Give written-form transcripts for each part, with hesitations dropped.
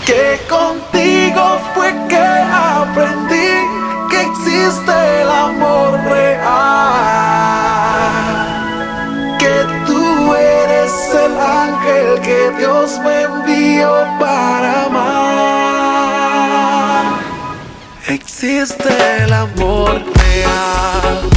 Que contigo fue que aprendí que existe el amor real, que tú eres el ángel que Dios me envió para amar. Existe el amor real.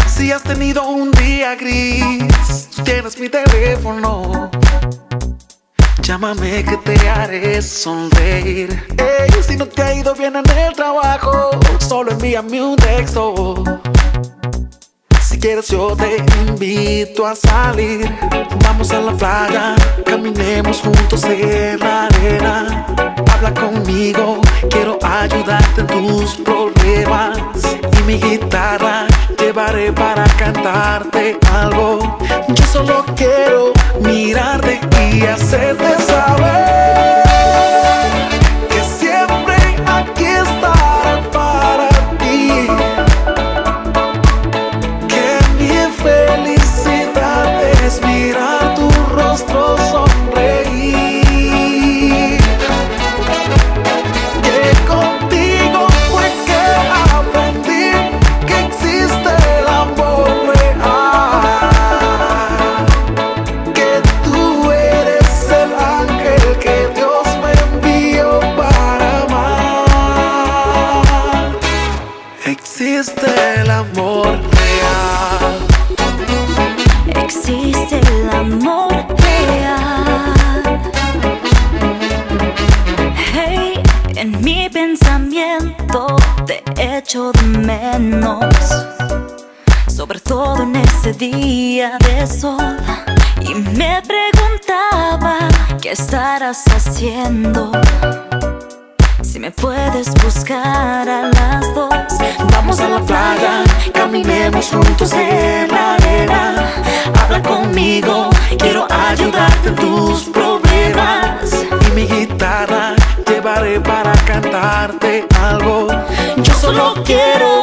Si has tenido un día gris, tienes mi teléfono. Llámame que te haré sonreír. Si no te ha ido bien en el trabajo, solo envíame un texto. Si quieres yo te invito a salir. Vamos a la playa, caminemos juntos en la arena. Habla conmigo, quiero ayudarte en tus problemas. Y mi guitarra llevaré para cantarte algo. Yo solo quiero mirarte y hacerte saber que siempre aquí estaré para ti. Que mi felicidad es mirar tu rostro sonreír. Que contigo fue que aprendí que existe el amor real, que tú eres el ángel que Dios me envió para amar. Existe el amor real. Existe el amor real. Hey, en mi pensamiento te echo de menos, sobre todo en ese día de sol. Y me preguntaba qué estarás haciendo, si me puedes buscar a las 2. Vamos a la playa, caminemos juntos en la arena. Habla conmigo, quiero ayudarte en tus problemas. Y mi guitarra llevaré para cantarte algo. Yo solo quiero